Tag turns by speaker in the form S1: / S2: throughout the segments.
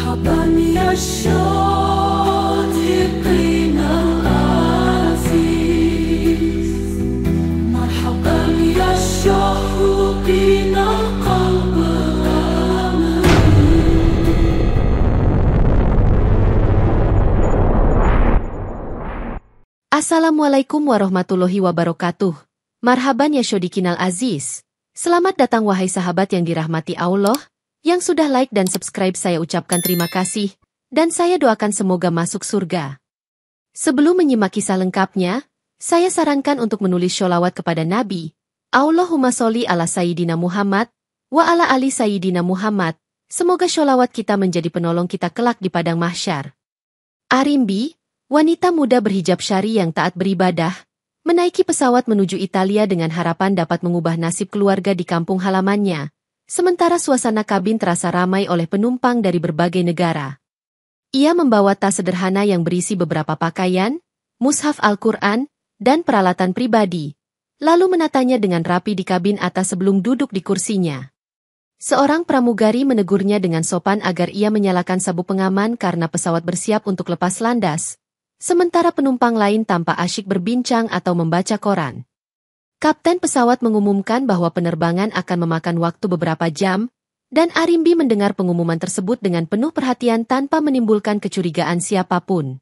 S1: مرحبا يا الشاطئين العزيز، مرحبا يا الشوقين القلب الأمين.
S2: Assalamualaikum warahmatullahi wabarakatuh. Marhaban ya Syodikinal Aziz. Selamat datang wahai sahabat yang dirahmati Allah. Yang sudah like dan subscribe saya ucapkan terima kasih, dan saya doakan semoga masuk surga. Sebelum menyimak kisah lengkapnya, saya sarankan untuk menulis sholawat kepada Nabi. Allahumma sholli ala Sayyidina Muhammad, wa ala ali Sayyidina Muhammad. Semoga sholawat kita menjadi penolong kita kelak di padang mahsyar. Arimbi, wanita muda berhijab syari yang taat beribadah, menaiki pesawat menuju Italia dengan harapan dapat mengubah nasib keluarga di kampung halamannya. Sementara suasana kabin terasa ramai oleh penumpang dari berbagai negara. Ia membawa tas sederhana yang berisi beberapa pakaian, mushaf Al-Quran, dan peralatan pribadi, lalu menatanya dengan rapi di kabin atas sebelum duduk di kursinya. Seorang pramugari menegurnya dengan sopan agar ia menyalakan sabuk pengaman karena pesawat bersiap untuk lepas landas, sementara penumpang lain tampak asyik berbincang atau membaca koran. Kapten pesawat mengumumkan bahwa penerbangan akan memakan waktu beberapa jam, dan Arimbi mendengar pengumuman tersebut dengan penuh perhatian tanpa menimbulkan kecurigaan siapapun.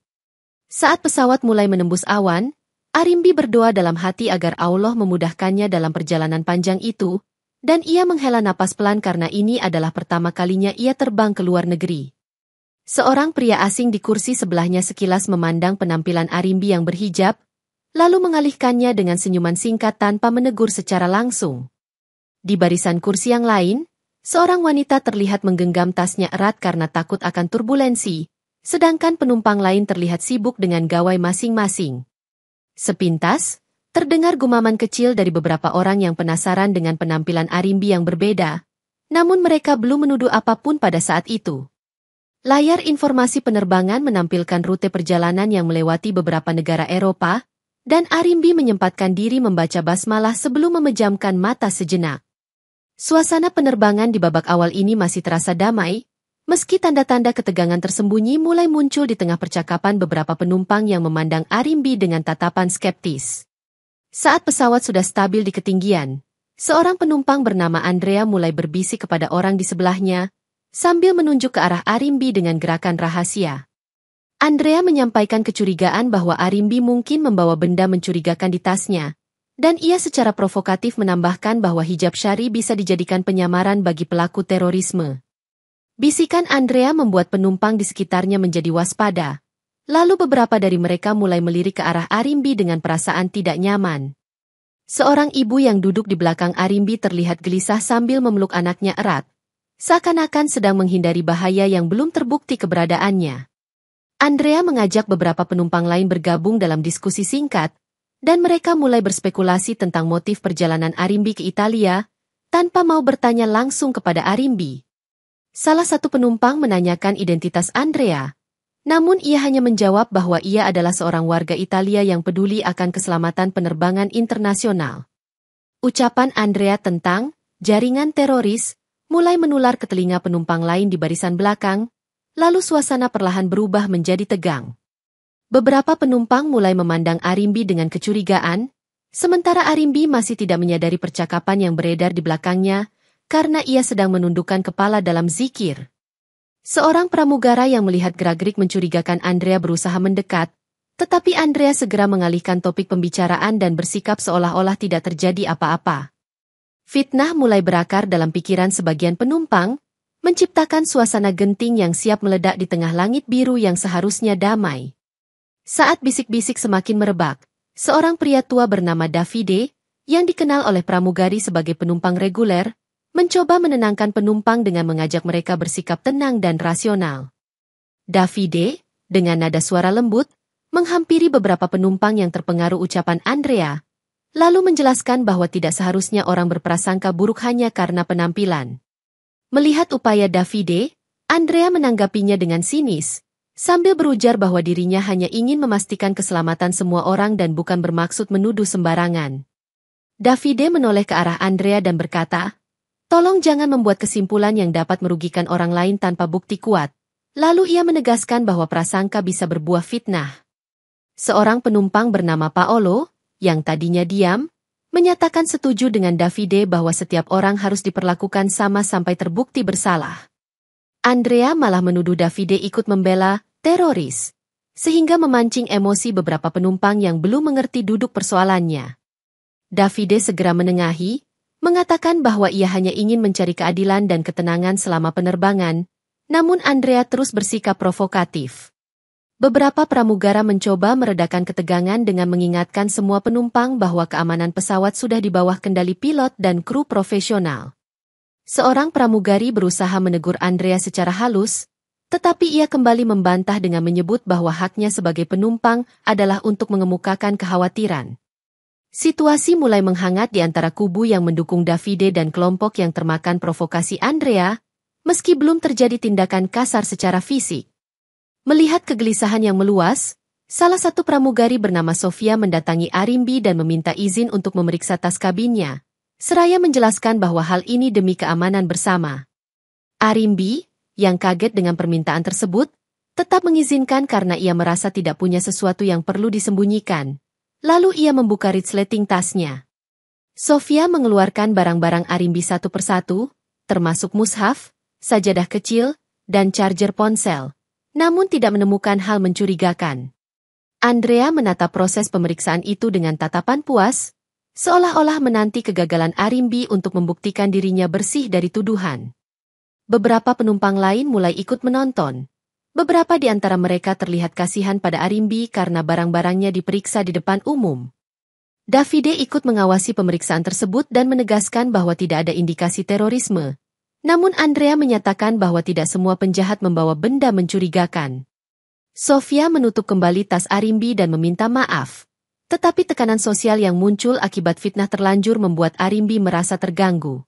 S2: Saat pesawat mulai menembus awan, Arimbi berdoa dalam hati agar Allah memudahkannya dalam perjalanan panjang itu, dan ia menghela napas pelan karena ini adalah pertama kalinya ia terbang ke luar negeri. Seorang pria asing di kursi sebelahnya sekilas memandang penampilan Arimbi yang berhijab, lalu mengalihkannya dengan senyuman singkat tanpa menegur secara langsung. Di barisan kursi yang lain, seorang wanita terlihat menggenggam tasnya erat karena takut akan turbulensi, sedangkan penumpang lain terlihat sibuk dengan gawai masing-masing. Sepintas, terdengar gumaman kecil dari beberapa orang yang penasaran dengan penampilan Arimbi yang berbeda, namun mereka belum menuduh apapun pada saat itu. Layar informasi penerbangan menampilkan rute perjalanan yang melewati beberapa negara Eropa, dan Arimbi menyempatkan diri membaca basmalah sebelum memejamkan mata sejenak. Suasana penerbangan di babak awal ini masih terasa damai, meski tanda-tanda ketegangan tersembunyi mulai muncul di tengah percakapan beberapa penumpang yang memandang Arimbi dengan tatapan skeptis. Saat pesawat sudah stabil di ketinggian, seorang penumpang bernama Andrea mulai berbisik kepada orang di sebelahnya, sambil menunjuk ke arah Arimbi dengan gerakan rahasia. Andrea menyampaikan kecurigaan bahwa Arimbi mungkin membawa benda mencurigakan di tasnya, dan ia secara provokatif menambahkan bahwa hijab syari bisa dijadikan penyamaran bagi pelaku terorisme. Bisikan Andrea membuat penumpang di sekitarnya menjadi waspada, lalu beberapa dari mereka mulai melirik ke arah Arimbi dengan perasaan tidak nyaman. Seorang ibu yang duduk di belakang Arimbi terlihat gelisah sambil memeluk anaknya erat, seakan-akan sedang menghindari bahaya yang belum terbukti keberadaannya. Andrea mengajak beberapa penumpang lain bergabung dalam diskusi singkat, dan mereka mulai berspekulasi tentang motif perjalanan Arimbi ke Italia, tanpa mau bertanya langsung kepada Arimbi. Salah satu penumpang menanyakan identitas Andrea, namun ia hanya menjawab bahwa ia adalah seorang warga Italia yang peduli akan keselamatan penerbangan internasional. Ucapan Andrea tentang jaringan teroris mulai menular ke telinga penumpang lain di barisan belakang, lalu suasana perlahan berubah menjadi tegang. Beberapa penumpang mulai memandang Arimbi dengan kecurigaan, sementara Arimbi masih tidak menyadari percakapan yang beredar di belakangnya, karena ia sedang menundukkan kepala dalam zikir. Seorang pramugara yang melihat gerak-gerik mencurigakan Andrea berusaha mendekat, tetapi Andrea segera mengalihkan topik pembicaraan dan bersikap seolah-olah tidak terjadi apa-apa. Fitnah mulai berakar dalam pikiran sebagian penumpang, menciptakan suasana genting yang siap meledak di tengah langit biru yang seharusnya damai. Saat bisik-bisik semakin merebak, seorang pria tua bernama Davide, yang dikenal oleh pramugari sebagai penumpang reguler, mencoba menenangkan penumpang dengan mengajak mereka bersikap tenang dan rasional. Davide, dengan nada suara lembut, menghampiri beberapa penumpang yang terpengaruh ucapan Andrea, lalu menjelaskan bahwa tidak seharusnya orang berprasangka buruk hanya karena penampilan. Melihat upaya Davide, Andrea menanggapinya dengan sinis, sambil berujar bahwa dirinya hanya ingin memastikan keselamatan semua orang dan bukan bermaksud menuduh sembarangan. Davide menoleh ke arah Andrea dan berkata, "Tolong jangan membuat kesimpulan yang dapat merugikan orang lain tanpa bukti kuat. Lalu ia menegaskan bahwa prasangka bisa berbuah fitnah. Seorang penumpang bernama Paolo, yang tadinya diam, menyatakan setuju dengan Davide bahwa setiap orang harus diperlakukan sama sampai terbukti bersalah. Andrea malah menuduh Davide ikut membela teroris, sehingga memancing emosi beberapa penumpang yang belum mengerti duduk persoalannya. Davide segera menengahi, mengatakan bahwa ia hanya ingin mencari keadilan dan ketenangan selama penerbangan, namun Andrea terus bersikap provokatif. Beberapa pramugara mencoba meredakan ketegangan dengan mengingatkan semua penumpang bahwa keamanan pesawat sudah di bawah kendali pilot dan kru profesional. Seorang pramugari berusaha menegur Andrea secara halus, tetapi ia kembali membantah dengan menyebut bahwa haknya sebagai penumpang adalah untuk mengemukakan kekhawatiran. Situasi mulai menghangat di antara kubu yang mendukung Davide dan kelompok yang termakan provokasi Andrea, meski belum terjadi tindakan kasar secara fisik. Melihat kegelisahan yang meluas, salah satu pramugari bernama Sofia mendatangi Arimbi dan meminta izin untuk memeriksa tas kabinnya, seraya menjelaskan bahwa hal ini demi keamanan bersama. Arimbi, yang kaget dengan permintaan tersebut, tetap mengizinkan karena ia merasa tidak punya sesuatu yang perlu disembunyikan. Lalu ia membuka resleting tasnya. Sofia mengeluarkan barang-barang Arimbi satu persatu, termasuk mushaf, sajadah kecil, dan charger ponsel. Namun tidak menemukan hal mencurigakan. Andrea menatap proses pemeriksaan itu dengan tatapan puas, seolah-olah menanti kegagalan Arimbi untuk membuktikan dirinya bersih dari tuduhan. Beberapa penumpang lain mulai ikut menonton. Beberapa di antara mereka terlihat kasihan pada Arimbi karena barang-barangnya diperiksa di depan umum. Davide ikut mengawasi pemeriksaan tersebut dan menegaskan bahwa tidak ada indikasi terorisme. Namun Andrea menyatakan bahwa tidak semua penjahat membawa benda mencurigakan. Sofia menutup kembali tas Arimbi dan meminta maaf. Tetapi tekanan sosial yang muncul akibat fitnah terlanjur membuat Arimbi merasa terganggu.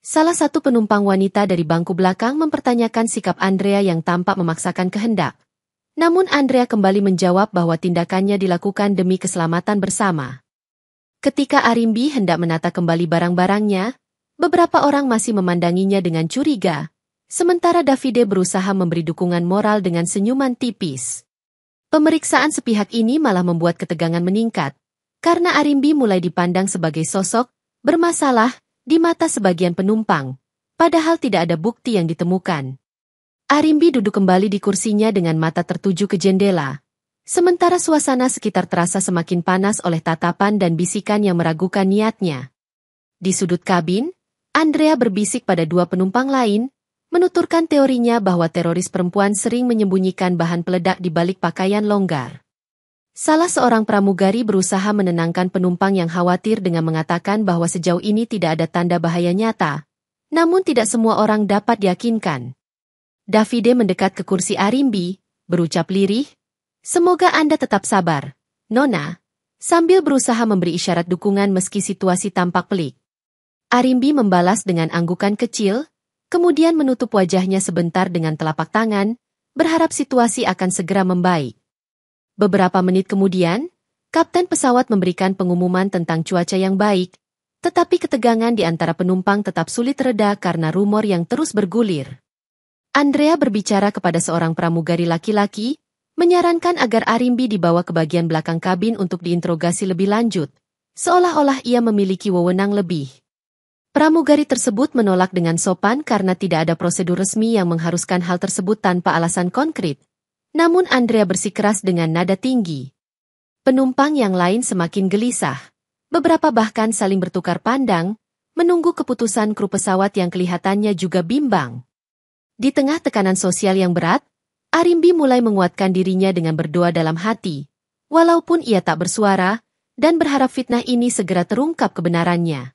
S2: Salah satu penumpang wanita dari bangku belakang mempertanyakan sikap Andrea yang tampak memaksakan kehendak. Namun Andrea kembali menjawab bahwa tindakannya dilakukan demi keselamatan bersama. Ketika Arimbi hendak menata kembali barang-barangnya, beberapa orang masih memandanginya dengan curiga, sementara Davide berusaha memberi dukungan moral dengan senyuman tipis. Pemeriksaan sepihak ini malah membuat ketegangan meningkat, karena Arimbi mulai dipandang sebagai sosok bermasalah di mata sebagian penumpang, padahal tidak ada bukti yang ditemukan. Arimbi duduk kembali di kursinya dengan mata tertuju ke jendela, sementara suasana sekitar terasa semakin panas oleh tatapan dan bisikan yang meragukan niatnya. Di sudut kabin, Andrea berbisik pada dua penumpang lain, menuturkan teorinya bahwa teroris perempuan sering menyembunyikan bahan peledak di balik pakaian longgar. Salah seorang pramugari berusaha menenangkan penumpang yang khawatir dengan mengatakan bahwa sejauh ini tidak ada tanda bahaya nyata, namun tidak semua orang dapat diyakinkan. Davide mendekat ke kursi Arimbi, berucap lirih, "Semoga Anda tetap sabar, Nona," sambil berusaha memberi isyarat dukungan meski situasi tampak pelik. Arimbi membalas dengan anggukan kecil, kemudian menutup wajahnya sebentar dengan telapak tangan, berharap situasi akan segera membaik. Beberapa menit kemudian, kapten pesawat memberikan pengumuman tentang cuaca yang baik, tetapi ketegangan di antara penumpang tetap sulit reda karena rumor yang terus bergulir. Andrea berbicara kepada seorang pramugari laki-laki, menyarankan agar Arimbi dibawa ke bagian belakang kabin untuk diinterogasi lebih lanjut, seolah-olah ia memiliki wewenang lebih. Pramugari tersebut menolak dengan sopan karena tidak ada prosedur resmi yang mengharuskan hal tersebut tanpa alasan konkret. Namun Andrea bersikeras dengan nada tinggi. Penumpang yang lain semakin gelisah. Beberapa bahkan saling bertukar pandang, menunggu keputusan kru pesawat yang kelihatannya juga bimbang. Di tengah tekanan sosial yang berat, Arimbi mulai menguatkan dirinya dengan berdoa dalam hati, walaupun ia tak bersuara, dan berharap fitnah ini segera terungkap kebenarannya.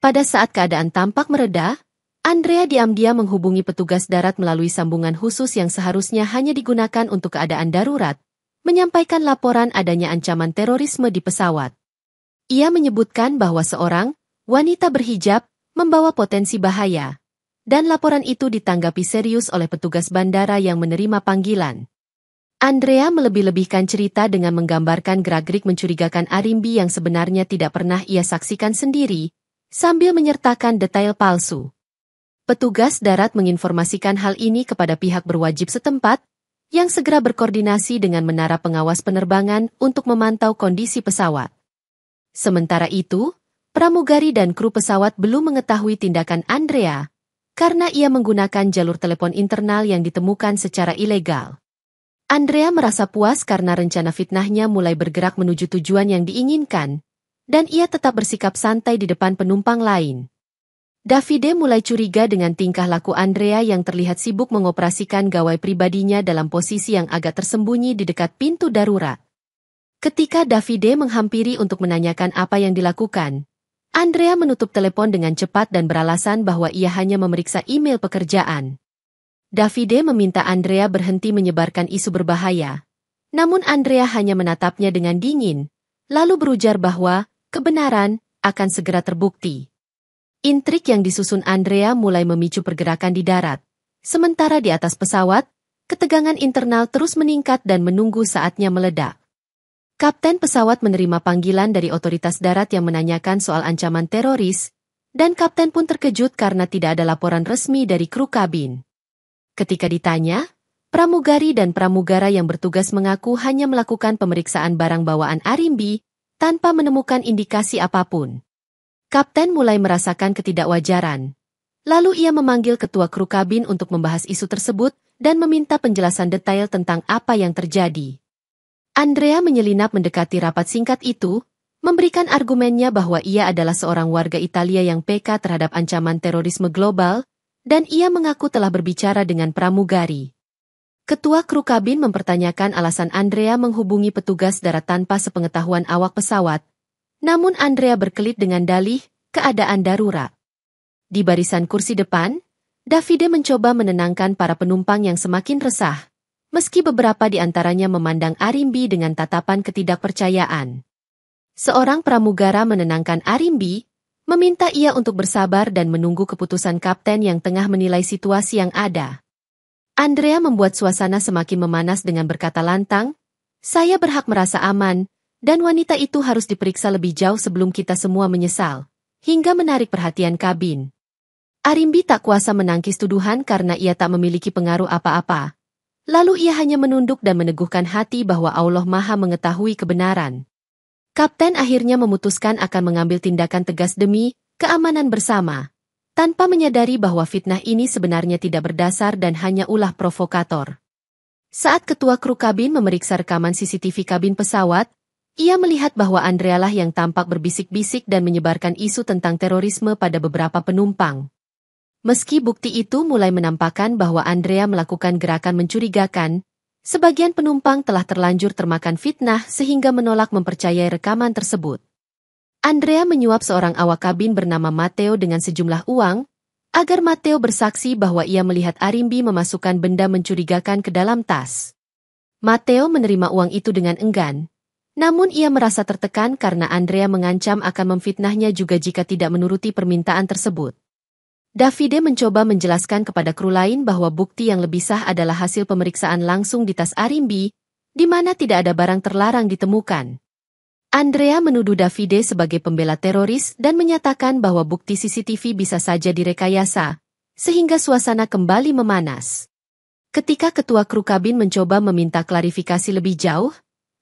S2: Pada saat keadaan tampak mereda, Andrea diam-diam menghubungi petugas darat melalui sambungan khusus yang seharusnya hanya digunakan untuk keadaan darurat, menyampaikan laporan adanya ancaman terorisme di pesawat. Ia menyebutkan bahwa seorang wanita berhijab membawa potensi bahaya, dan laporan itu ditanggapi serius oleh petugas bandara yang menerima panggilan. Andrea melebih-lebihkan cerita dengan menggambarkan gerak-gerik mencurigakan Arimbi yang sebenarnya tidak pernah ia saksikan sendiri, sambil menyertakan detail palsu. Petugas darat menginformasikan hal ini kepada pihak berwajib setempat, yang segera berkoordinasi dengan menara pengawas penerbangan untuk memantau kondisi pesawat. Sementara itu, pramugari dan kru pesawat belum mengetahui tindakan Andrea, karena ia menggunakan jalur telepon internal yang ditemukan secara ilegal. Andrea merasa puas karena rencana fitnahnya mulai bergerak menuju tujuan yang diinginkan, dan ia tetap bersikap santai di depan penumpang lain. Davide mulai curiga dengan tingkah laku Andrea yang terlihat sibuk mengoperasikan gawai pribadinya dalam posisi yang agak tersembunyi di dekat pintu darurat. Ketika Davide menghampiri untuk menanyakan apa yang dilakukan, Andrea menutup telepon dengan cepat dan beralasan bahwa ia hanya memeriksa email pekerjaan. Davide meminta Andrea berhenti menyebarkan isu berbahaya. Namun Andrea hanya menatapnya dengan dingin, lalu berujar bahwa kebenaran akan segera terbukti. Intrik yang disusun Andrea mulai memicu pergerakan di darat. Sementara di atas pesawat, ketegangan internal terus meningkat dan menunggu saatnya meledak. Kapten pesawat menerima panggilan dari otoritas darat yang menanyakan soal ancaman teroris, dan kapten pun terkejut karena tidak ada laporan resmi dari kru kabin. Ketika ditanya, pramugari dan pramugara yang bertugas mengaku hanya melakukan pemeriksaan barang bawaan Arimbi tanpa menemukan indikasi apapun. Kapten mulai merasakan ketidakwajaran. Lalu ia memanggil ketua kru kabin untuk membahas isu tersebut dan meminta penjelasan detail tentang apa yang terjadi. Andrea menyelinap mendekati rapat singkat itu, memberikan argumennya bahwa ia adalah seorang warga Italia yang peka terhadap ancaman terorisme global, dan ia mengaku telah berbicara dengan pramugari. Ketua kru kabin mempertanyakan alasan Andrea menghubungi petugas darat tanpa sepengetahuan awak pesawat. Namun Andrea berkelit dengan dalih keadaan darurat. Di barisan kursi depan, Davide mencoba menenangkan para penumpang yang semakin resah, meski beberapa di antaranya memandang Arimbi dengan tatapan ketidakpercayaan. Seorang pramugara menenangkan Arimbi, meminta ia untuk bersabar dan menunggu keputusan kapten yang tengah menilai situasi yang ada. Andrea membuat suasana semakin memanas dengan berkata lantang, "Saya berhak merasa aman, dan wanita itu harus diperiksa lebih jauh sebelum kita semua menyesal," hingga menarik perhatian kabin. Arimbi tak kuasa menangkis tuduhan karena ia tak memiliki pengaruh apa-apa. Lalu ia hanya menunduk dan meneguhkan hati bahwa Allah Maha mengetahui kebenaran. Kapten akhirnya memutuskan akan mengambil tindakan tegas demi keamanan bersama, tanpa menyadari bahwa fitnah ini sebenarnya tidak berdasar dan hanya ulah provokator. Saat ketua kru kabin memeriksa rekaman CCTV kabin pesawat, ia melihat bahwa Andrea lah yang tampak berbisik-bisik dan menyebarkan isu tentang terorisme pada beberapa penumpang. Meski bukti itu mulai menampakkan bahwa Andrea melakukan gerakan mencurigakan, sebagian penumpang telah terlanjur termakan fitnah sehingga menolak mempercayai rekaman tersebut. Andrea menyuap seorang awak kabin bernama Matteo dengan sejumlah uang, agar Matteo bersaksi bahwa ia melihat Arimbi memasukkan benda mencurigakan ke dalam tas. Matteo menerima uang itu dengan enggan. Namun ia merasa tertekan karena Andrea mengancam akan memfitnahnya juga jika tidak menuruti permintaan tersebut. Davide mencoba menjelaskan kepada kru lain bahwa bukti yang lebih sah adalah hasil pemeriksaan langsung di tas Arimbi, di mana tidak ada barang terlarang ditemukan. Andrea menuduh Davide sebagai pembela teroris dan menyatakan bahwa bukti CCTV bisa saja direkayasa, sehingga suasana kembali memanas. Ketika ketua kru kabin mencoba meminta klarifikasi lebih jauh,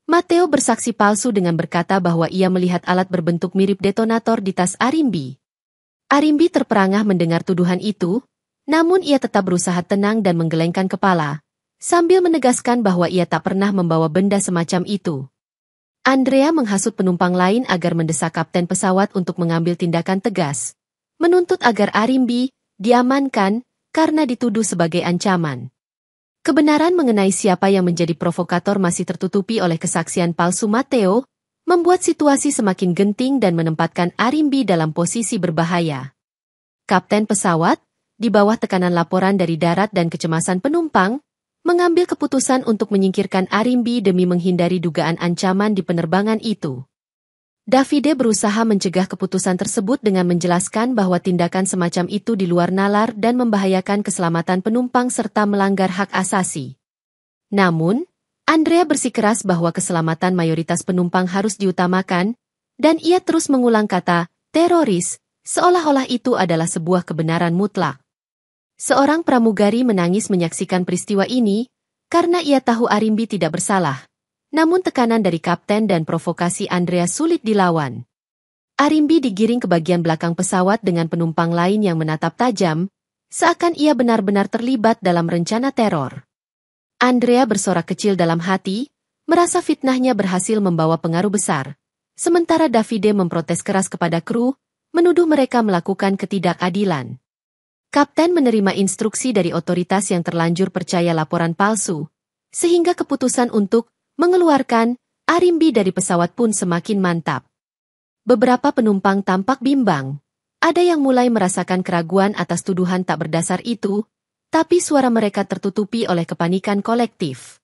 S2: Matteo bersaksi palsu dengan berkata bahwa ia melihat alat berbentuk mirip detonator di tas Arimbi. Arimbi terperangah mendengar tuduhan itu, namun ia tetap berusaha tenang dan menggelengkan kepala, sambil menegaskan bahwa ia tak pernah membawa benda semacam itu. Andrea menghasut penumpang lain agar mendesak kapten pesawat untuk mengambil tindakan tegas, menuntut agar Arimbi diamankan karena dituduh sebagai ancaman. Kebenaran mengenai siapa yang menjadi provokator masih tertutupi oleh kesaksian palsu Matteo, membuat situasi semakin genting dan menempatkan Arimbi dalam posisi berbahaya. Kapten pesawat, di bawah tekanan laporan dari darat dan kecemasan penumpang, mengambil keputusan untuk menyingkirkan Arimbi demi menghindari dugaan ancaman di penerbangan itu. Davide berusaha mencegah keputusan tersebut dengan menjelaskan bahwa tindakan semacam itu di luar nalar dan membahayakan keselamatan penumpang serta melanggar hak asasi. Namun, Andrea bersikeras bahwa keselamatan mayoritas penumpang harus diutamakan, dan ia terus mengulang kata teroris, seolah-olah itu adalah sebuah kebenaran mutlak. Seorang pramugari menangis menyaksikan peristiwa ini, karena ia tahu Arimbi tidak bersalah. Namun tekanan dari kapten dan provokasi Andrea sulit dilawan. Arimbi digiring ke bagian belakang pesawat dengan penumpang lain yang menatap tajam, seakan ia benar-benar terlibat dalam rencana teror. Andrea bersorak kecil dalam hati, merasa fitnahnya berhasil membawa pengaruh besar. Sementara Davide memprotes keras kepada kru, menuduh mereka melakukan ketidakadilan. Kapten menerima instruksi dari otoritas yang terlanjur percaya laporan palsu, sehingga keputusan untuk mengeluarkan Arimbi dari pesawat pun semakin mantap. Beberapa penumpang tampak bimbang. Ada yang mulai merasakan keraguan atas tuduhan tak berdasar itu, tapi suara mereka tertutupi oleh kepanikan kolektif.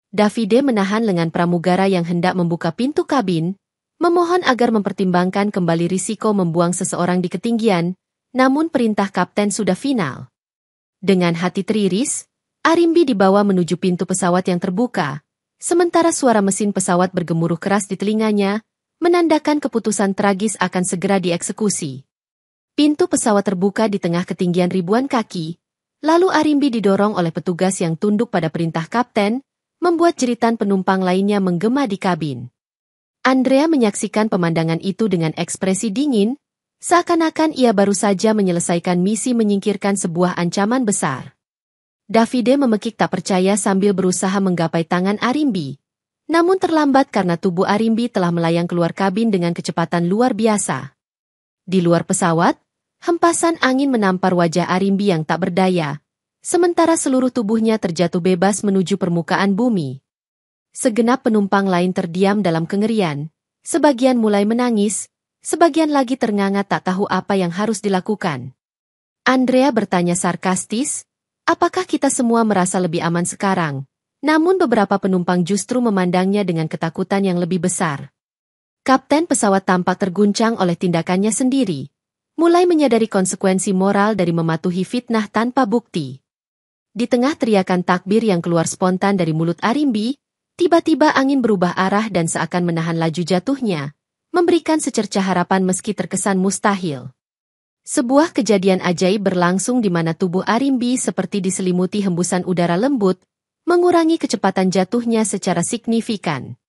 S2: Davide menahan lengan pramugara yang hendak membuka pintu kabin, memohon agar mempertimbangkan kembali risiko membuang seseorang di ketinggian, namun perintah kapten sudah final. Dengan hati teriris, Arimbi dibawa menuju pintu pesawat yang terbuka, sementara suara mesin pesawat bergemuruh keras di telinganya, menandakan keputusan tragis akan segera dieksekusi. Pintu pesawat terbuka di tengah ketinggian ribuan kaki, lalu Arimbi didorong oleh petugas yang tunduk pada perintah kapten, membuat jeritan penumpang lainnya menggema di kabin. Andrea menyaksikan pemandangan itu dengan ekspresi dingin, seakan-akan ia baru saja menyelesaikan misi menyingkirkan sebuah ancaman besar. Davide memekik tak percaya sambil berusaha menggapai tangan Arimbi. Namun terlambat karena tubuh Arimbi telah melayang keluar kabin dengan kecepatan luar biasa. Di luar pesawat, hempasan angin menampar wajah Arimbi yang tak berdaya, sementara seluruh tubuhnya terjatuh bebas menuju permukaan bumi. Segenap penumpang lain terdiam dalam kengerian, sebagian mulai menangis, sebagian lagi ternganga tak tahu apa yang harus dilakukan. Andrea bertanya sarkastis, apakah kita semua merasa lebih aman sekarang? Namun beberapa penumpang justru memandangnya dengan ketakutan yang lebih besar. Kapten pesawat tampak terguncang oleh tindakannya sendiri, mulai menyadari konsekuensi moral dari mematuhi fitnah tanpa bukti. Di tengah teriakan takbir yang keluar spontan dari mulut Arimbi, tiba-tiba angin berubah arah dan seakan menahan laju jatuhnya, memberikan secercah harapan meski terkesan mustahil. Sebuah kejadian ajaib berlangsung di mana tubuh Arimbi seperti diselimuti hembusan udara lembut, mengurangi kecepatan jatuhnya secara signifikan.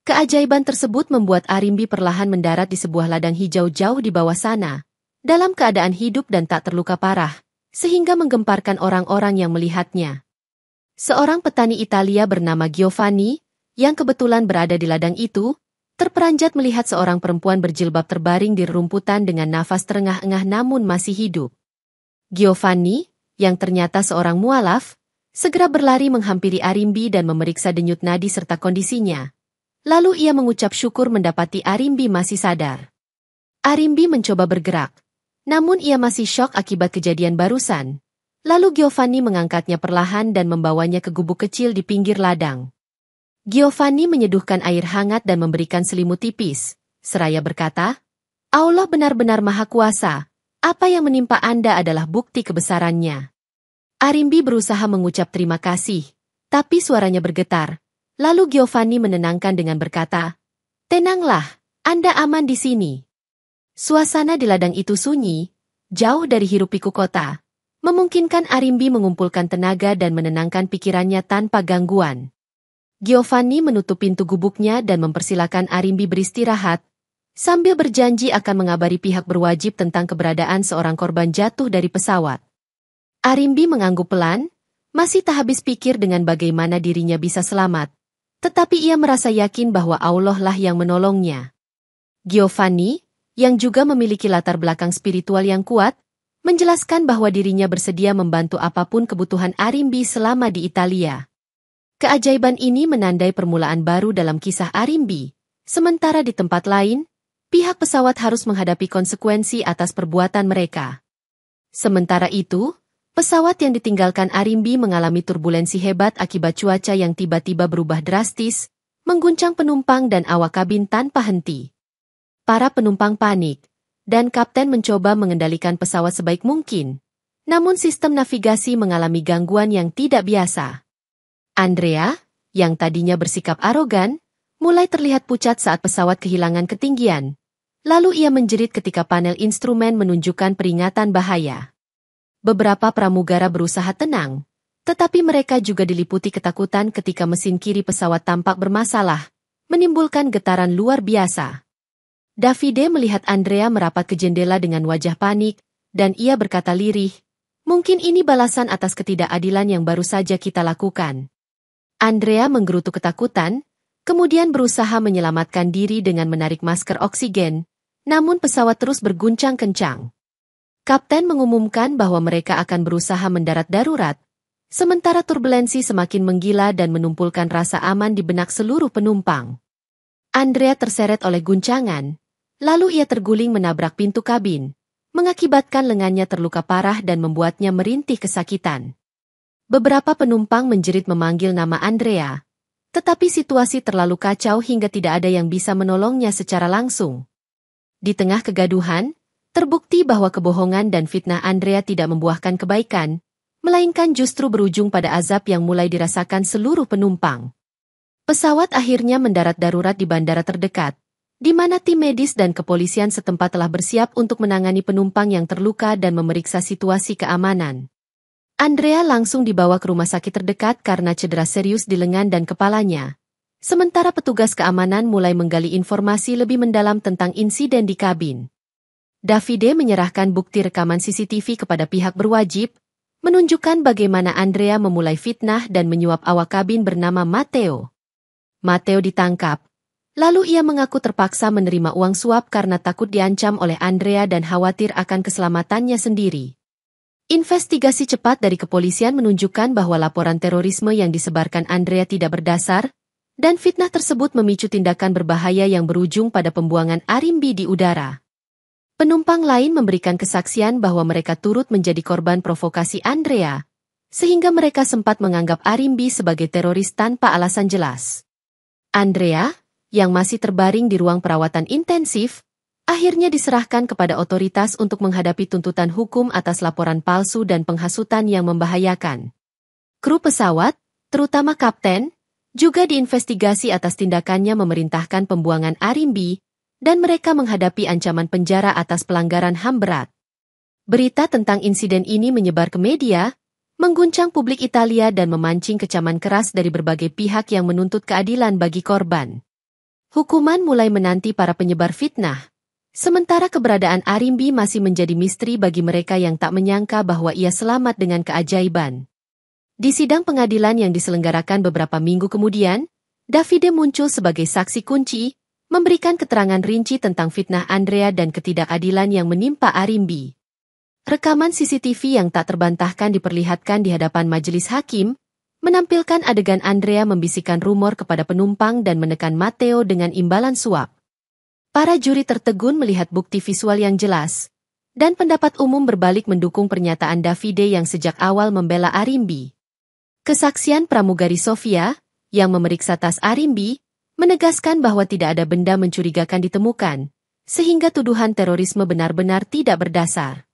S2: Keajaiban tersebut membuat Arimbi perlahan mendarat di sebuah ladang hijau jauh di bawah sana, dalam keadaan hidup dan tak terluka parah, sehingga menggemparkan orang-orang yang melihatnya. Seorang petani Italia bernama Giovanni, yang kebetulan berada di ladang itu, terperanjat melihat seorang perempuan berjilbab terbaring di rerumputan dengan nafas terengah-engah namun masih hidup. Giovanni, yang ternyata seorang mualaf, segera berlari menghampiri Arimbi dan memeriksa denyut nadi serta kondisinya. Lalu ia mengucap syukur mendapati Arimbi masih sadar. Arimbi mencoba bergerak, namun ia masih syok akibat kejadian barusan. Lalu Giovanni mengangkatnya perlahan dan membawanya ke gubuk kecil di pinggir ladang. Giovanni menyeduhkan air hangat dan memberikan selimut tipis, seraya berkata, Allah benar-benar maha kuasa, apa yang menimpa Anda adalah bukti kebesarannya. Arimbi berusaha mengucap terima kasih, tapi suaranya bergetar. Lalu Giovanni menenangkan dengan berkata, tenanglah, Anda aman di sini. Suasana di ladang itu sunyi, jauh dari hiruk-pikuk kota, memungkinkan Arimbi mengumpulkan tenaga dan menenangkan pikirannya tanpa gangguan. Giovanni menutup pintu gubuknya dan mempersilakan Arimbi beristirahat, sambil berjanji akan mengabari pihak berwajib tentang keberadaan seorang korban jatuh dari pesawat. Arimbi mengangguk pelan, masih tak habis pikir dengan bagaimana dirinya bisa selamat, tetapi ia merasa yakin bahwa Allah lah yang menolongnya. Giovanni, yang juga memiliki latar belakang spiritual yang kuat, menjelaskan bahwa dirinya bersedia membantu apapun kebutuhan Arimbi selama di Italia. Keajaiban ini menandai permulaan baru dalam kisah Arimbi, sementara di tempat lain, pihak pesawat harus menghadapi konsekuensi atas perbuatan mereka. Sementara itu, pesawat yang ditinggalkan Arimbi mengalami turbulensi hebat akibat cuaca yang tiba-tiba berubah drastis, mengguncang penumpang dan awak kabin tanpa henti. Para penumpang panik, dan kapten mencoba mengendalikan pesawat sebaik mungkin, namun sistem navigasi mengalami gangguan yang tidak biasa. Andrea, yang tadinya bersikap arogan, mulai terlihat pucat saat pesawat kehilangan ketinggian. Lalu ia menjerit ketika panel instrumen menunjukkan peringatan bahaya. Beberapa pramugara berusaha tenang, tetapi mereka juga diliputi ketakutan ketika mesin kiri pesawat tampak bermasalah, menimbulkan getaran luar biasa. Davide melihat Andrea merapat ke jendela dengan wajah panik, dan ia berkata lirih, "Mungkin ini balasan atas ketidakadilan yang baru saja kita lakukan." Andrea menggerutu ketakutan, kemudian berusaha menyelamatkan diri dengan menarik masker oksigen, namun pesawat terus berguncang kencang. Kapten mengumumkan bahwa mereka akan berusaha mendarat darurat, sementara turbulensi semakin menggila dan menumpulkan rasa aman di benak seluruh penumpang. Andrea terseret oleh guncangan, lalu ia terguling menabrak pintu kabin, mengakibatkan lengannya terluka parah dan membuatnya merintih kesakitan. Beberapa penumpang menjerit memanggil nama Andrea, tetapi situasi terlalu kacau hingga tidak ada yang bisa menolongnya secara langsung. Di tengah kegaduhan, terbukti bahwa kebohongan dan fitnah Andrea tidak membuahkan kebaikan, melainkan justru berujung pada azab yang mulai dirasakan seluruh penumpang. Pesawat akhirnya mendarat darurat di bandara terdekat, di mana tim medis dan kepolisian setempat telah bersiap untuk menangani penumpang yang terluka dan memeriksa situasi keamanan. Andrea langsung dibawa ke rumah sakit terdekat karena cedera serius di lengan dan kepalanya. Sementara petugas keamanan mulai menggali informasi lebih mendalam tentang insiden di kabin. Davide menyerahkan bukti rekaman CCTV kepada pihak berwajib, menunjukkan bagaimana Andrea memulai fitnah dan menyuap awak kabin bernama Matteo. Matteo ditangkap, lalu ia mengaku terpaksa menerima uang suap karena takut diancam oleh Andrea dan khawatir akan keselamatannya sendiri. Investigasi cepat dari kepolisian menunjukkan bahwa laporan terorisme yang disebarkan Andrea tidak berdasar, dan fitnah tersebut memicu tindakan berbahaya yang berujung pada pembuangan arimbi di udara. Penumpang lain memberikan kesaksian bahwa mereka turut menjadi korban provokasi Andrea, sehingga mereka sempat menganggap arimbi sebagai teroris tanpa alasan jelas. Andrea, yang masih terbaring di ruang perawatan intensif, akhirnya diserahkan kepada otoritas untuk menghadapi tuntutan hukum atas laporan palsu dan penghasutan yang membahayakan. Kru pesawat, terutama kapten, juga diinvestigasi atas tindakannya memerintahkan pembuangan arimbi, dan mereka menghadapi ancaman penjara atas pelanggaran HAM berat. Berita tentang insiden ini menyebar ke media, mengguncang publik Italia dan memancing kecaman keras dari berbagai pihak yang menuntut keadilan bagi korban. Hukuman mulai menanti para penyebar fitnah, sementara keberadaan arimbi masih menjadi misteri bagi mereka yang tak menyangka bahwa ia selamat dengan keajaiban. Di sidang pengadilan yang diselenggarakan beberapa minggu kemudian, Davide muncul sebagai saksi kunci, memberikan keterangan rinci tentang fitnah Andrea dan ketidakadilan yang menimpa arimbi. Rekaman CCTV yang tak terbantahkan diperlihatkan di hadapan majelis hakim, menampilkan adegan Andrea membisikkan rumor kepada penumpang dan menekan Matteo dengan imbalan suap. Para juri tertegun melihat bukti visual yang jelas, dan pendapat umum berbalik mendukung pernyataan Davide yang sejak awal membela arimbi. Kesaksian pramugari Sofia, yang memeriksa tas arimbi, menegaskan bahwa tidak ada benda mencurigakan ditemukan, sehingga tuduhan terorisme benar-benar tidak berdasar.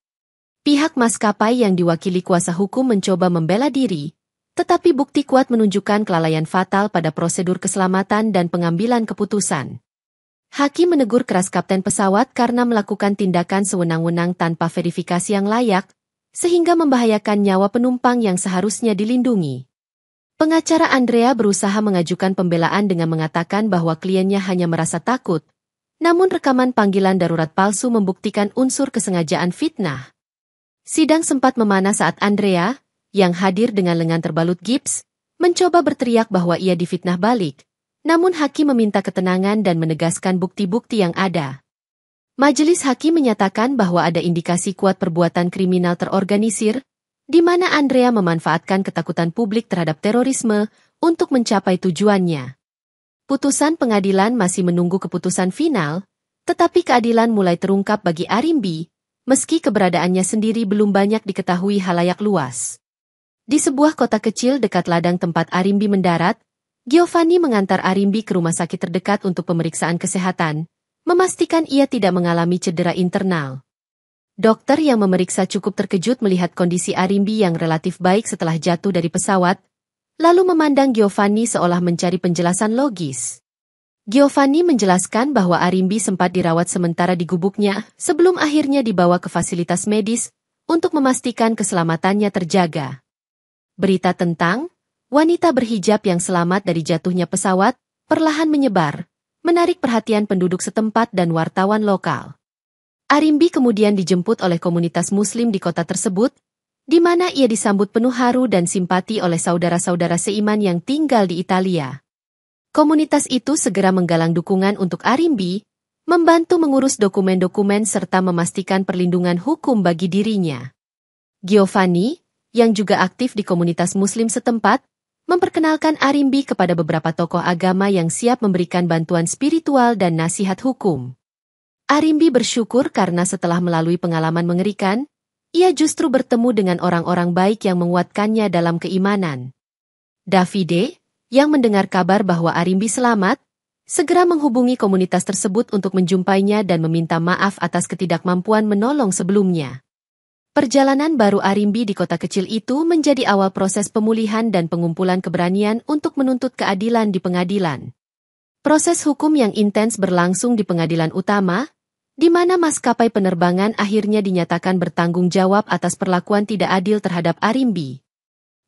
S2: Pihak maskapai yang diwakili kuasa hukum mencoba membela diri, tetapi bukti kuat menunjukkan kelalaian fatal pada prosedur keselamatan dan pengambilan keputusan. Hakim menegur keras kapten pesawat karena melakukan tindakan sewenang-wenang tanpa verifikasi yang layak, sehingga membahayakan nyawa penumpang yang seharusnya dilindungi. Pengacara Andrea berusaha mengajukan pembelaan dengan mengatakan bahwa kliennya hanya merasa takut, namun rekaman panggilan darurat palsu membuktikan unsur kesengajaan fitnah. Sidang sempat memanas saat Andrea, yang hadir dengan lengan terbalut gips, mencoba berteriak bahwa ia difitnah balik, namun hakim meminta ketenangan dan menegaskan bukti-bukti yang ada. Majelis hakim menyatakan bahwa ada indikasi kuat perbuatan kriminal terorganisir, di mana Andrea memanfaatkan ketakutan publik terhadap terorisme untuk mencapai tujuannya. Putusan pengadilan masih menunggu keputusan final, tetapi keadilan mulai terungkap bagi arimbi, meski keberadaannya sendiri belum banyak diketahui halayak luas. Di sebuah kota kecil dekat ladang tempat arimbi mendarat, Giovanni mengantar arimbi ke rumah sakit terdekat untuk pemeriksaan kesehatan, memastikan ia tidak mengalami cedera internal. Dokter yang memeriksa cukup terkejut melihat kondisi arimbi yang relatif baik setelah jatuh dari pesawat, lalu memandang Giovanni seolah mencari penjelasan logis. Giovanni menjelaskan bahwa arimbi sempat dirawat sementara di gubuknya sebelum akhirnya dibawa ke fasilitas medis untuk memastikan keselamatannya terjaga. Berita tentang wanita berhijab yang selamat dari jatuhnya pesawat perlahan menyebar, menarik perhatian penduduk setempat dan wartawan lokal. Arimbi kemudian dijemput oleh komunitas Muslim di kota tersebut, di mana ia disambut penuh haru dan simpati oleh saudara-saudara seiman yang tinggal di Italia. Komunitas itu segera menggalang dukungan untuk Arimbi, membantu mengurus dokumen-dokumen serta memastikan perlindungan hukum bagi dirinya. Giovanni, yang juga aktif di komunitas Muslim setempat, memperkenalkan Arimbi kepada beberapa tokoh agama yang siap memberikan bantuan spiritual dan nasihat hukum. Arimbi bersyukur karena setelah melalui pengalaman mengerikan, ia justru bertemu dengan orang-orang baik yang menguatkannya dalam keimanan. Davide, yang mendengar kabar bahwa Arimbi selamat, segera menghubungi komunitas tersebut untuk menjumpainya dan meminta maaf atas ketidakmampuan menolong sebelumnya. Perjalanan baru Arimbi di kota kecil itu menjadi awal proses pemulihan dan pengumpulan keberanian untuk menuntut keadilan di pengadilan. Proses hukum yang intens berlangsung di pengadilan utama, di mana maskapai penerbangan akhirnya dinyatakan bertanggung jawab atas perlakuan tidak adil terhadap Arimbi.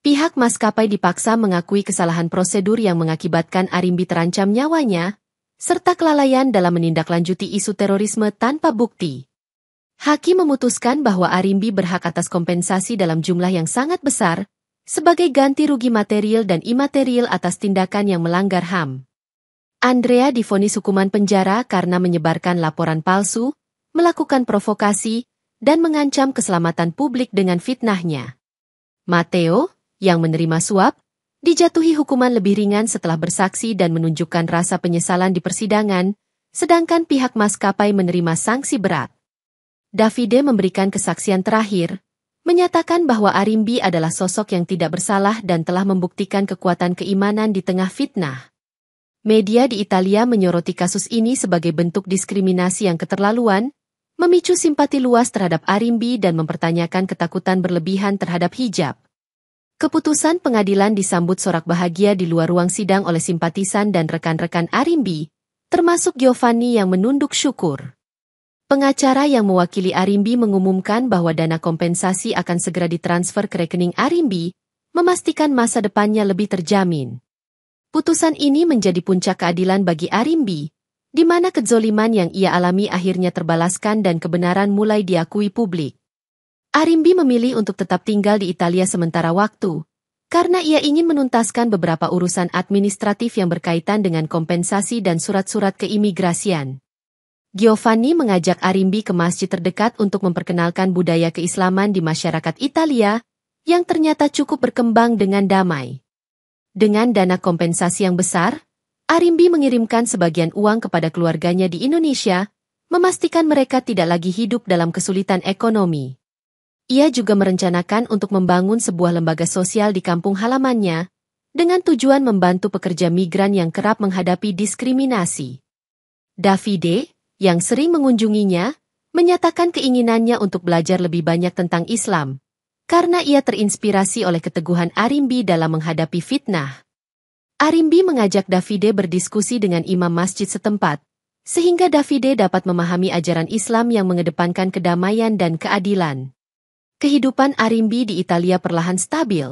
S2: Pihak maskapai dipaksa mengakui kesalahan prosedur yang mengakibatkan Arimbi terancam nyawanya, serta kelalaian dalam menindaklanjuti isu terorisme tanpa bukti. Hakim memutuskan bahwa Arimbi berhak atas kompensasi dalam jumlah yang sangat besar, sebagai ganti rugi material dan imaterial atas tindakan yang melanggar HAM. Andrea divonis hukuman penjara karena menyebarkan laporan palsu, melakukan provokasi, dan mengancam keselamatan publik dengan fitnahnya. Matteo, yang menerima suap, dijatuhi hukuman lebih ringan setelah bersaksi dan menunjukkan rasa penyesalan di persidangan, sedangkan pihak maskapai menerima sanksi berat. Davide memberikan kesaksian terakhir, menyatakan bahwa Arimbi adalah sosok yang tidak bersalah dan telah membuktikan kekuatan keimanan di tengah fitnah. Media di Italia menyoroti kasus ini sebagai bentuk diskriminasi yang keterlaluan, memicu simpati luas terhadap Arimbi dan mempertanyakan ketakutan berlebihan terhadap hijab. Keputusan pengadilan disambut sorak bahagia di luar ruang sidang oleh simpatisan dan rekan-rekan Arimbi, termasuk Giovanni yang menunduk syukur. Pengacara yang mewakili Arimbi mengumumkan bahwa dana kompensasi akan segera ditransfer ke rekening Arimbi, memastikan masa depannya lebih terjamin. Putusan ini menjadi puncak keadilan bagi Arimbi, di mana kezoliman yang ia alami akhirnya terbalaskan dan kebenaran mulai diakui publik. Arimbi memilih untuk tetap tinggal di Italia sementara waktu, karena ia ingin menuntaskan beberapa urusan administratif yang berkaitan dengan kompensasi dan surat-surat keimigrasian. Giovanni mengajak Arimbi ke masjid terdekat untuk memperkenalkan budaya keislaman di masyarakat Italia, yang ternyata cukup berkembang dengan damai. Dengan dana kompensasi yang besar, Arimbi mengirimkan sebagian uang kepada keluarganya di Indonesia, memastikan mereka tidak lagi hidup dalam kesulitan ekonomi. Ia juga merencanakan untuk membangun sebuah lembaga sosial di kampung halamannya, dengan tujuan membantu pekerja migran yang kerap menghadapi diskriminasi. Davide, yang sering mengunjunginya, menyatakan keinginannya untuk belajar lebih banyak tentang Islam, karena ia terinspirasi oleh keteguhan Arimbi dalam menghadapi fitnah. Arimbi mengajak Davide berdiskusi dengan imam masjid setempat, sehingga Davide dapat memahami ajaran Islam yang mengedepankan kedamaian dan keadilan. Kehidupan Arimbi di Italia perlahan stabil.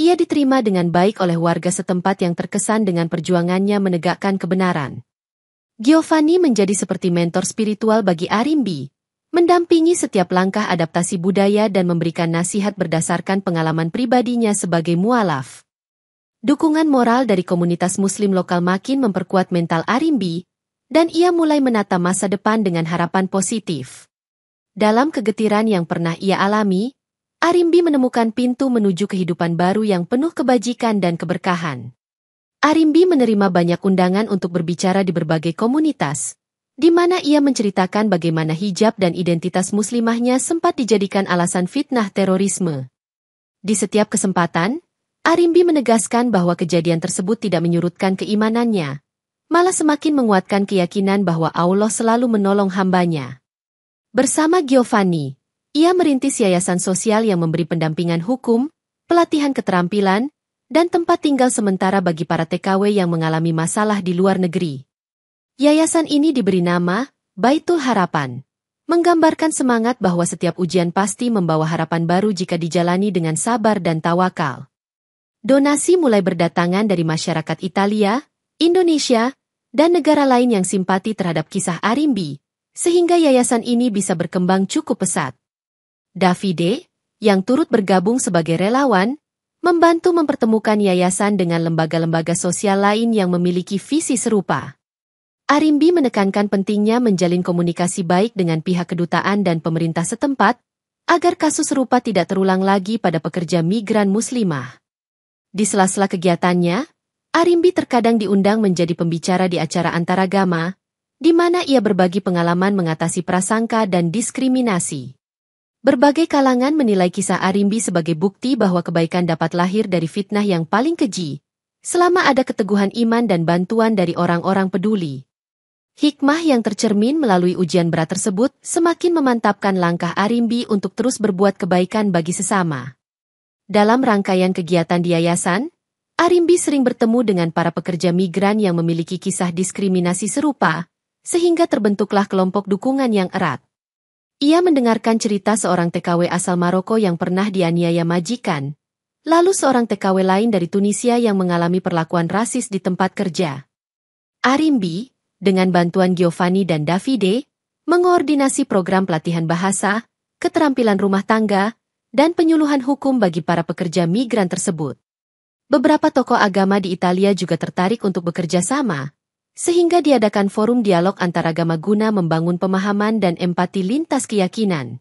S2: Ia diterima dengan baik oleh warga setempat yang terkesan dengan perjuangannya menegakkan kebenaran. Giovanni menjadi seperti mentor spiritual bagi Arimbi, mendampingi setiap langkah adaptasi budaya dan memberikan nasihat berdasarkan pengalaman pribadinya sebagai mualaf. Dukungan moral dari komunitas Muslim lokal makin memperkuat mental Arimbi, dan ia mulai menata masa depan dengan harapan positif. Dalam kegetiran yang pernah ia alami, Arimbi menemukan pintu menuju kehidupan baru yang penuh kebajikan dan keberkahan. Arimbi menerima banyak undangan untuk berbicara di berbagai komunitas, di mana ia menceritakan bagaimana hijab dan identitas muslimahnya sempat dijadikan alasan fitnah terorisme. Di setiap kesempatan, Arimbi menegaskan bahwa kejadian tersebut tidak menyurutkan keimanannya, malah semakin menguatkan keyakinan bahwa Allah selalu menolong hambanya. Bersama Giovanni, ia merintis yayasan sosial yang memberi pendampingan hukum, pelatihan keterampilan, dan tempat tinggal sementara bagi para TKW yang mengalami masalah di luar negeri. Yayasan ini diberi nama Baitul Harapan, menggambarkan semangat bahwa setiap ujian pasti membawa harapan baru jika dijalani dengan sabar dan tawakal. Donasi mulai berdatangan dari masyarakat Italia, Indonesia, dan negara lain yang simpati terhadap kisah Arimbi, sehingga yayasan ini bisa berkembang cukup pesat. Davide, yang turut bergabung sebagai relawan, membantu mempertemukan yayasan dengan lembaga-lembaga sosial lain yang memiliki visi serupa. Arimbi menekankan pentingnya menjalin komunikasi baik dengan pihak kedutaan dan pemerintah setempat, agar kasus serupa tidak terulang lagi pada pekerja migran muslimah. Di sela-sela kegiatannya, Arimbi terkadang diundang menjadi pembicara di acara antaragama, di mana ia berbagi pengalaman mengatasi prasangka dan diskriminasi. Berbagai kalangan menilai kisah Arimbi sebagai bukti bahwa kebaikan dapat lahir dari fitnah yang paling keji, selama ada keteguhan iman dan bantuan dari orang-orang peduli. Hikmah yang tercermin melalui ujian berat tersebut semakin memantapkan langkah Arimbi untuk terus berbuat kebaikan bagi sesama. Dalam rangkaian kegiatan di yayasan, Arimbi sering bertemu dengan para pekerja migran yang memiliki kisah diskriminasi serupa, sehingga terbentuklah kelompok dukungan yang erat. Ia mendengarkan cerita seorang TKW asal Maroko yang pernah dianiaya majikan, lalu seorang TKW lain dari Tunisia yang mengalami perlakuan rasis di tempat kerja. Arimbi, dengan bantuan Giovanni dan Davide, mengoordinasi program pelatihan bahasa, keterampilan rumah tangga, dan penyuluhan hukum bagi para pekerja migran tersebut. Beberapa tokoh agama di Italia juga tertarik untuk bekerja sama, sehingga diadakan forum dialog antaragama guna membangun pemahaman dan empati lintas keyakinan.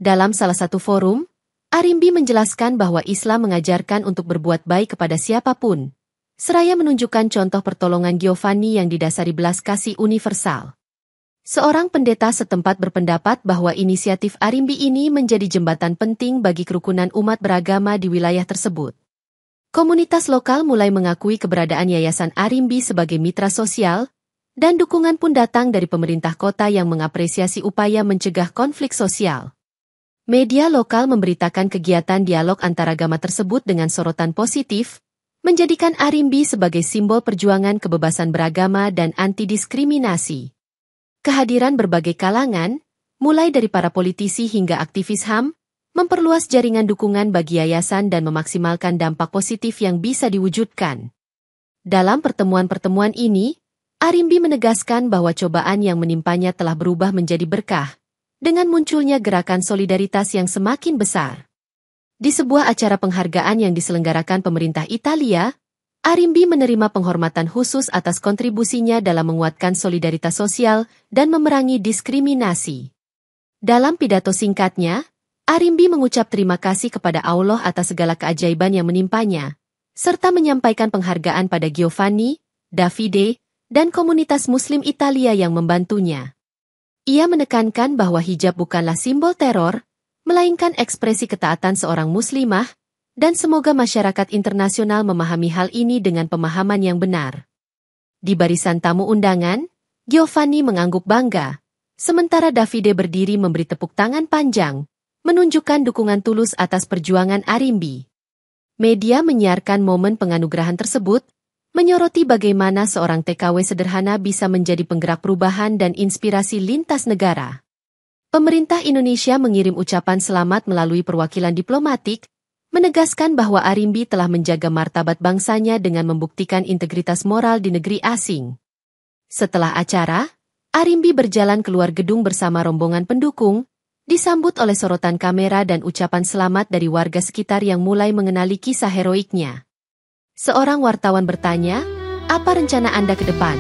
S2: Dalam salah satu forum, Arimbi menjelaskan bahwa Islam mengajarkan untuk berbuat baik kepada siapapun, seraya menunjukkan contoh pertolongan Giovanni yang didasari belas kasih universal. Seorang pendeta setempat berpendapat bahwa inisiatif Arimbi ini menjadi jembatan penting bagi kerukunan umat beragama di wilayah tersebut. Komunitas lokal mulai mengakui keberadaan Yayasan Arimbi sebagai mitra sosial, dan dukungan pun datang dari pemerintah kota yang mengapresiasi upaya mencegah konflik sosial. Media lokal memberitakan kegiatan dialog antaragama tersebut dengan sorotan positif, menjadikan Arimbi sebagai simbol perjuangan kebebasan beragama dan anti-diskriminasi. Kehadiran berbagai kalangan, mulai dari para politisi hingga aktivis HAM, memperluas jaringan dukungan bagi yayasan dan memaksimalkan dampak positif yang bisa diwujudkan. Dalam pertemuan-pertemuan ini, Arimbi menegaskan bahwa cobaan yang menimpanya telah berubah menjadi berkah, dengan munculnya gerakan solidaritas yang semakin besar. Di sebuah acara penghargaan yang diselenggarakan pemerintah Italia, Arimbi menerima penghormatan khusus atas kontribusinya dalam menguatkan solidaritas sosial dan memerangi diskriminasi. Dalam pidato singkatnya, Arimbi mengucap terima kasih kepada Allah atas segala keajaiban yang menimpanya, serta menyampaikan penghargaan pada Giovanni, Davide, dan komunitas Muslim Italia yang membantunya. Ia menekankan bahwa hijab bukanlah simbol teror, melainkan ekspresi ketaatan seorang muslimah, dan semoga masyarakat internasional memahami hal ini dengan pemahaman yang benar. Di barisan tamu undangan, Giovanni mengangguk bangga, sementara Davide berdiri memberi tepuk tangan panjang, menunjukkan dukungan tulus atas perjuangan Arimbi. Media menyiarkan momen penganugerahan tersebut, menyoroti bagaimana seorang TKW sederhana bisa menjadi penggerak perubahan dan inspirasi lintas negara. Pemerintah Indonesia mengirim ucapan selamat melalui perwakilan diplomatik, menegaskan bahwa Arimbi telah menjaga martabat bangsanya dengan membuktikan integritas moral di negeri asing. Setelah acara, Arimbi berjalan keluar gedung bersama rombongan pendukung, disambut oleh sorotan kamera dan ucapan selamat dari warga sekitar yang mulai mengenali kisah heroiknya. Seorang wartawan bertanya, "Apa rencana Anda ke depan?"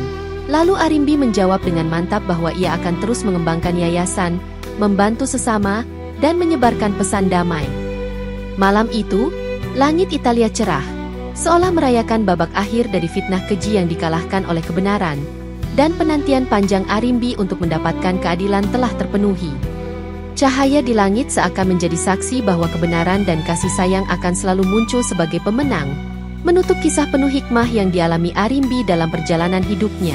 S2: Lalu Arimbi menjawab dengan mantap bahwa ia akan terus mengembangkan yayasan, membantu sesama, dan menyebarkan pesan damai. Malam itu, langit Italia cerah, seolah merayakan babak akhir dari fitnah keji yang dikalahkan oleh kebenaran, dan penantian panjang Arimbi untuk mendapatkan keadilan telah terpenuhi. Cahaya di langit seakan menjadi saksi bahwa kebenaran dan kasih sayang akan selalu muncul sebagai pemenang, menutup kisah penuh hikmah yang dialami Arimbi dalam perjalanan hidupnya.